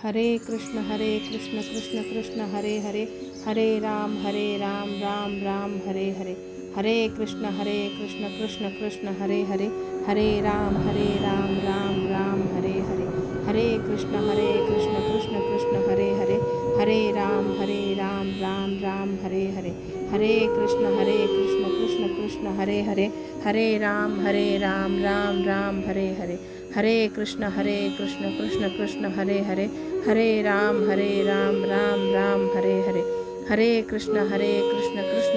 Hare Krishna Krishna Krishna Hare Hare, Hare Ram Ram Ram Hare Hare, Hare Krishna Krishna Krishna Hare Hare, Hare Ram Ram Ram Hare Hare, Hare Krishna Krishna Krishna Hare Hare, Hare Ram Ram Ram Hare Hare, Hare Krishna Krishna Krishna Hare Hare, Hare Ram Ram Ram Hare Hare, Hare Krishna Krishna Krishna Hare Hare, Hare Ram Ram Ram Hare Hare, Hare Krishna Krishna Krishna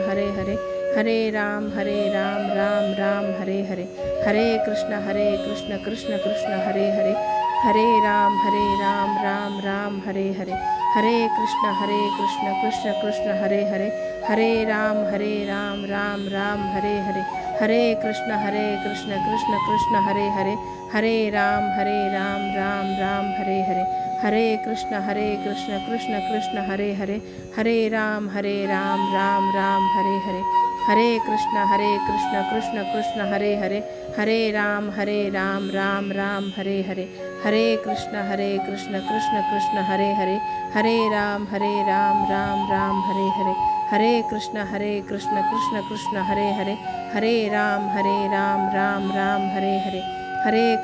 Hare Hare, Hare Ram Ram Ram Hare Hare, Hare Krishna Krishna Krishna Hare Hare, Hare Ram Ram Ram Hare Hare, Hare Krishna Krishna Krishna Hare Hare, Hare Ram Ram Ram Hare Hare, Hare Krishna Krishna Krishna Hare Hare, Hare Ram Ram Ram Hare Hare, Hare Krishna Krishna Krishna Hare Hare, Hare Ram Ram Ram Hare Hare, Hare Krishna Krishna Krishna Hare Hare, Hare Ram Ram Ram Hare Hare, Hare Krishna Krishna Krishna Hare Hare, Hare Ram Ram Ram Hare Hare, Hare Krishna Krishna Krishna Hare Hare, Hare Ram Ram Ram Hare Hare, Hare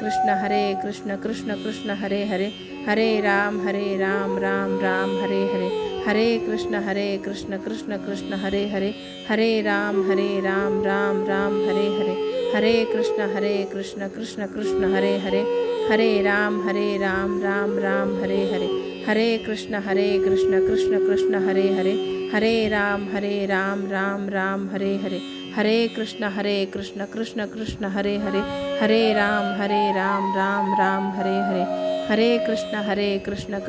Krishna Krishna Krishna Hare Hare, Hare Ram Ram Ram Hare Hare, Hare Krishna Krishna Krishna Hare Hare, Hare Ram Ram Ram Hare Hare, Hare Krishna Krishna Krishna Hare Hare, Hare Ram Ram Ram Hare Hare, Hare Krishna Krishna Krishna Hare Hare, Hare Ram Ram Ram Hare Hare, Hare Krishna Krishna Krishna Hare Hare, Hare Ram Ram Ram Hare Hare, Hare Krishna Krishna Krishna Hare Hare, Hare Ram Ram Ram Hare Hare, Hare Krishna Krishna Krishna Hare Hare, Hare Ram Ram Ram Hare Hare, Hare Krishna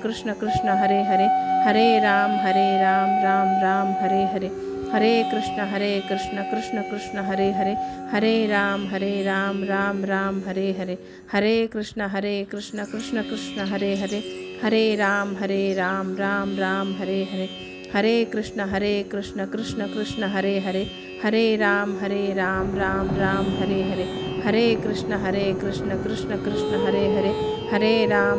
Krishna Krishna Hare Hare, Hare Ram Ram Ram Hare Hare, Hare Krishna Krishna Krishna Hare Hare, Hare Ram Ram Ram Hare Hare, Hare Krishna Krishna Krishna Hare Hare, Hare Ram Ram Ram Hare Hare, Hare Krishna Krishna Krishna Hare Hare, Hare Ram Ram Ram Hare Hare, Hare Krishna Krishna Krishna Hare Hare, Hare Ram Ram Ram Hare Hare, Hare Krishna Krishna Krishna Hare Hare, Hare Ram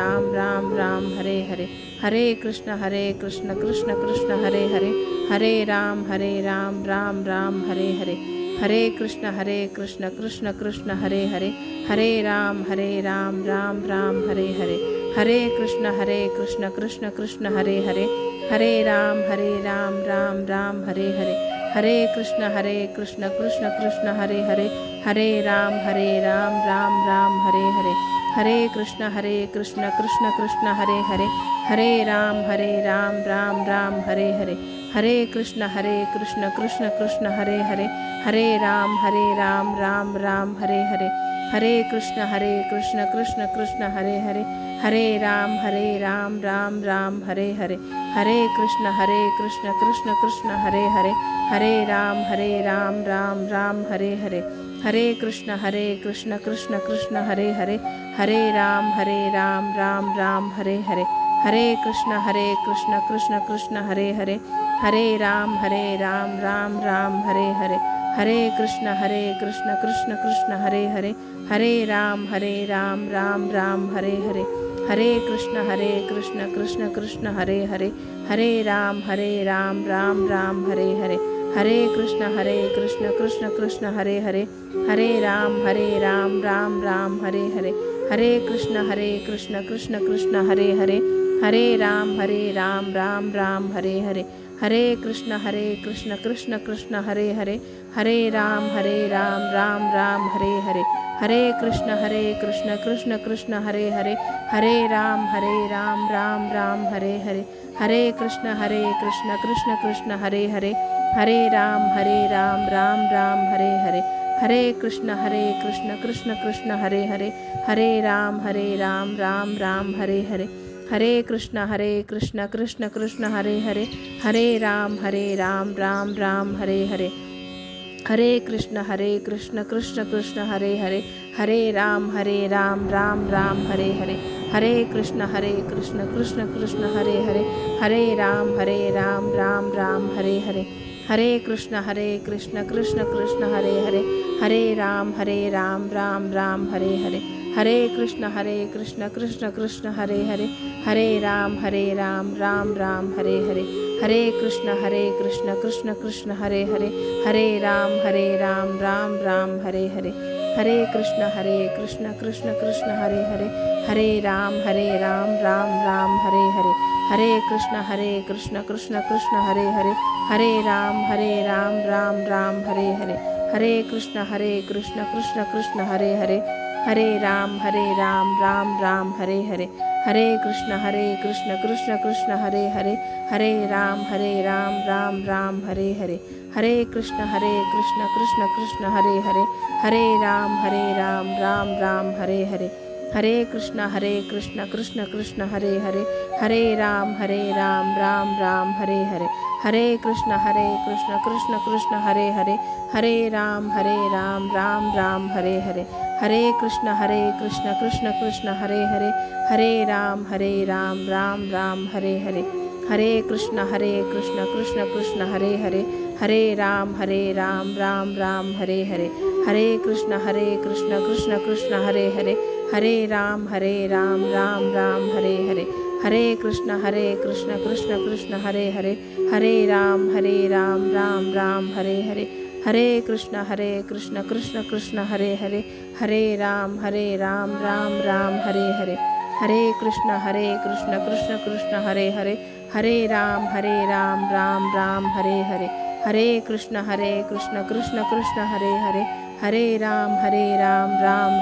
Ram Ram Hare Hare, Hare Krishna Krishna Krishna Hare Hare, Hare Ram Ram Ram Hare Hare, Hare Krishna Krishna Krishna Hare Hare, Hare Ram Ram Ram Hare Hare, Hare Krishna Krishna Krishna Hare Hare, Hare Ram Ram Ram Hare Hare, Hare Krishna Krishna Krishna Hare Hare, Hare Ram Ram Ram Hare Hare, Hare Krishna Krishna Krishna Hare Hare, Hare Ram Ram Ram Hare Hare, Hare Krishna Krishna Krishna Hare Hare, Hare Ram Ram Ram Hare Hare, Hare Krishna Krishna Krishna Hare Hare, Hare Ram Ram Ram Hare Hare, Hare Krishna Krishna Krishna Hare Hare, Hare Ram Ram Ram Hare Hare, Hare Krishna Krishna Krishna Hare Hare, Hare Ram Ram Ram Hare Hare, Hare Krishna Krishna Krishna Hare Hare, Hare Ram Ram Ram Hare Hare, Hare Krishna Krishna Krishna Hare Hare, Hare Ram Ram Ram Hare Hare, Hare Krishna Krishna Krishna Hare Hare, Hare Ram Ram Ram Hare Hare, Hare Krishna Krishna Krishna Hare Hare, Hare Ram Ram Ram Hare Hare, Hare Krishna Krishna Krishna Hare Hare, Hare Ram Ram Ram Hare Hare, Hare Krishna Krishna Krishna Hare Hare, Hare Ram Ram Ram Hare Hare, Hare Krishna Krishna Krishna Hare Hare, Hare Ram Ram Ram Hare Hare, Hare Krishna Krishna Krishna Hare Hare, Hare Ram Ram Ram Hare Hare, Hare Krishna Krishna Krishna Hare Hare, Hare Ram Ram Ram Hare Hare, Hare Krishna Krishna Krishna Hare Hare, Hare Ram Ram Ram Hare Hare, Hare Krishna Krishna Krishna Hare Hare, Hare Ram Ram Ram Hare Hare, Hare Krishna Krishna Krishna Hare Hare, Hare Ram Ram Hare Hare, Hare Krishna Krishna Krishna Hare Hare, Hare Ram Ram Hare Hare, Hare Krishna Krishna Krishna Hare Hare, Hare Ram Ram Hare Hare, Hare Krishna Krishna Krishna Hare Hare, Hare Ram Ram Hare Hare, Hare Krishna Krishna Krishna Hare Hare, Hare Ram Ram Hare Hare, Hare Krishna Krishna Krishna Hare Hare, Hare Ram Ram Hare Hare, Hare Krishna Krishna Krishna Hare Hare, Hare Ram Ram Hare Hare, Hare Krishna Krishna Krishna Hare Hare, Hare Ram Ram Hare Hare, Hare Krishna Krishna Krishna Hare Hare, Hare Ram Ram Hare Hare, Hare Krishna Krishna Krishna Hare Hare, Hare Ram Ram Hare Hare, Hare Krishna Krishna Krishna Hare Hare, Hare Ram Ram Hare Hare, Hare Krishna Krishna Krishna Hare Hare, Hare Ram Ram Hare Hare, Hare Krishna Krishna Krishna Hare Hare, Hare Ram Ram Hare Hare, Hare Krishna Krishna Krishna Hare Hare, Hare Ram Ram Hare Hare, Hare Krishna Krishna Krishna Hare Hare, Hare Ram Ram Hare Hare, Hare Krishna Krishna Krishna Hare Hare, Hare Ram Ram Hare Hare, Hare Krishna Krishna Krishna Hare Hare, Hare Ram Ram Hare Hare, Hare Krishna Krishna Krishna Hare Hare, Hare Ram Ram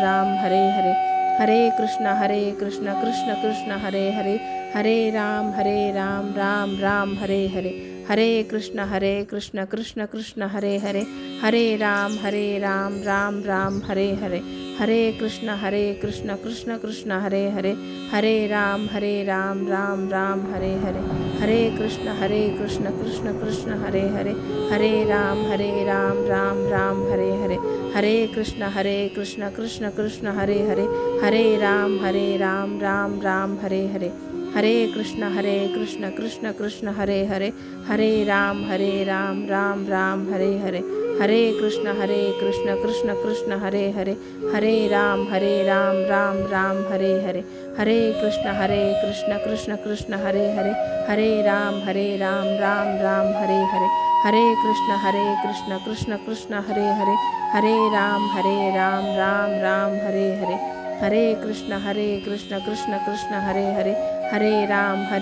Hare Hare, Hare Krishna Krishna Krishna Hare Hare, Hare Ram Ram Hare Hare, Hare Krishna Krishna Krishna Hare Hare, Hare Ram Ram Hare Hare, Hare Krishna Krishna Krishna Hare Hare, Hare Ram Ram Hare Hare, Hare Krishna Krishna Krishna Hare Hare, Hare Ram Ram Hare Hare, Hare Krishna Krishna Krishna Hare Hare, Hare Ram Ram Hare Hare, Hare Krishna Krishna Krishna Hare Hare, Hare Ram Ram Hare Hare, Hare Krishna Krishna Krishna Hare Hare, Hare Ram Ram Hare Hare, Hare Krishna Krishna Krishna Hare Hare, Hare Ram Ram Hare Hare, Hare Krishna Krishna Krishna Hare Hare, Hare Ram Ram Hare Hare, Hare Krishna Krishna Krishna Hare Hare, Hare Ram Ram Hare Hare, Hare Krishna Krishna Krishna Hare Hare, Hare Ram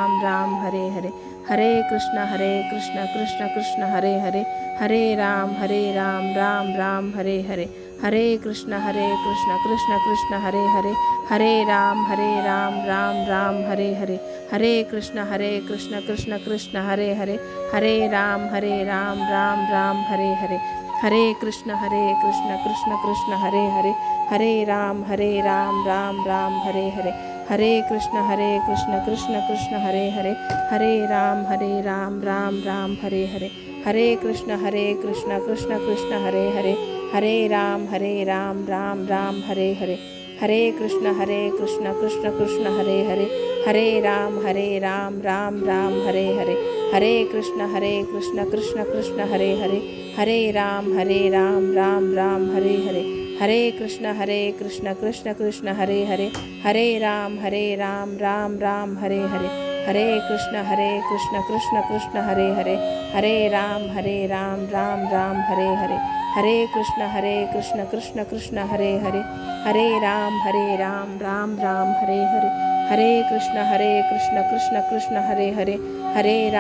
Ram Hare Hare, Hare Krishna Krishna Krishna Hare Hare, Hare Ram Ram Hare Hare, Hare Krishna Krishna Krishna Hare Hare, Hare Ram Ram Hare Hare, Hare Krishna Krishna Krishna Hare Hare, Hare Ram Ram Hare Hare, Hare Krishna Krishna Krishna Hare Hare, Hare Ram Ram Hare Hare, Hare Krishna Krishna Krishna Hare Hare, Hare Ram Ram Hare Hare, Hare Krishna Krishna Krishna Hare Hare, Hare Ram Ram Hare Hare, Hare Krishna Krishna Krishna Hare Hare, Hare Ram Ram Hare Hare, Hare Krishna Krishna Krishna Hare Hare, Hare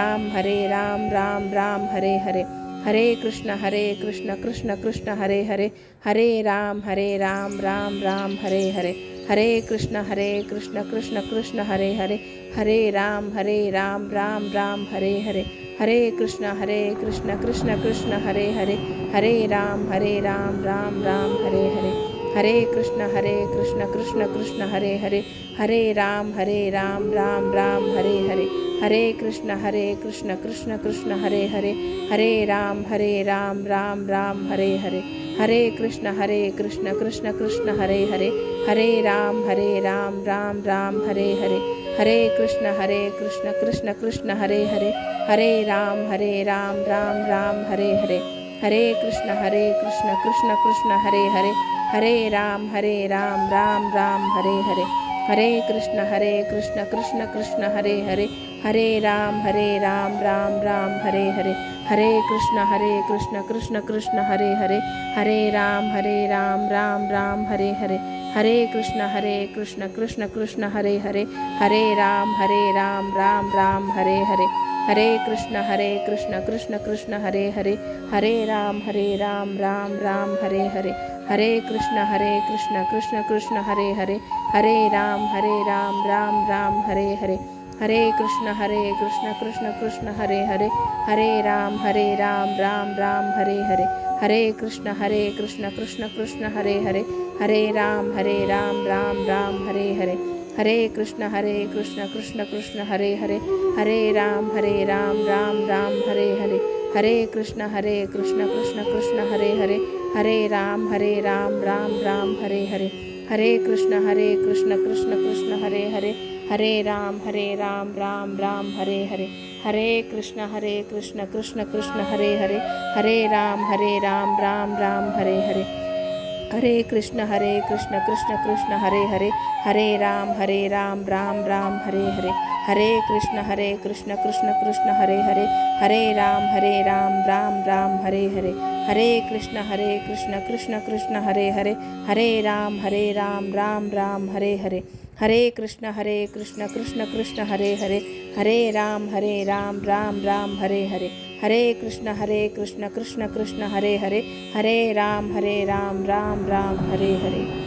Ram Ram Hare Hare, Hare Krishna Krishna Krishna Hare Hare, Hare Ram Ram Hare Hare, Hare Krishna Krishna Krishna Hare Hare, Hare Ram Ram Hare Hare, Hare Krishna Krishna Krishna Hare Hare, Hare Ram Ram Hare Hare, Hare Krishna Krishna Krishna Hare Hare, Hare Ram Ram Hare Hare, Hare Krishna Krishna Krishna Hare Hare, Hare Ram Ram Hare Hare, Hare Krishna Krishna Krishna Hare Hare, Hare Ram Ram Hare Hare, Hare Krishna Krishna Krishna Hare Hare, Hare Ram Ram Hare Hare, Hare Krishna Krishna Krishna Hare Hare, Hare Ram Ram Ram Hare Hare, Hare Krishna Krishna Krishna Hare Hare, Hare Ram Ram Ram Hare Hare, Hare Krishna Krishna Krishna Hare Hare, Hare Ram Ram Ram Hare Hare, Hare Krishna Krishna Krishna Hare Hare, Hare Ram Ram Ram Hare Hare, Hare Krishna Krishna Krishna Hare Hare, Hare Ram Ram Ram Hare Hare, Hare Krishna Krishna Krishna Hare Hare, Hare Ram Ram Ram Hare Hare, Hare Krishna Krishna Krishna Hare Hare, Hare Ram Ram Ram Hare Hare, Hare Krishna Krishna Krishna Hare Hare, Hare Ram Ram Ram Hare Hare, Hare Krishna Krishna Krishna Hare Hare, Hare Ram Ram Ram Hare Hare, Hare Krishna Krishna Krishna Hare Hare, Hare Ram Ram Ram Hare Hare, Hare Krishna Krishna Krishna Hare Hare, Hare Ram Ram Ram Hare Hare, Hare Krishna Krishna Krishna Hare Hare, Hare Ram Ram Ram Hare Hare, Hare Krishna Krishna Krishna Hare Hare, Hare Ram Ram Ram Hare Hare, Hare Krishna Krishna Krishna Hare Hare, Hare Ram Ram Ram Hare Hare, Hare Krishna Krishna Krishna Hare Hare, Hare Ram Ram Ram Hare Hare, Hare Krishna Krishna Krishna Hare Hare, Hare Ram Ram Ram Hare Hare, Hare Krishna Krishna Krishna Hare Hare, Hare Ram Ram Ram Hare Hare, Hare Krishna Krishna Krishna Hare Hare, Hare Ram Ram Ram Hare Hare.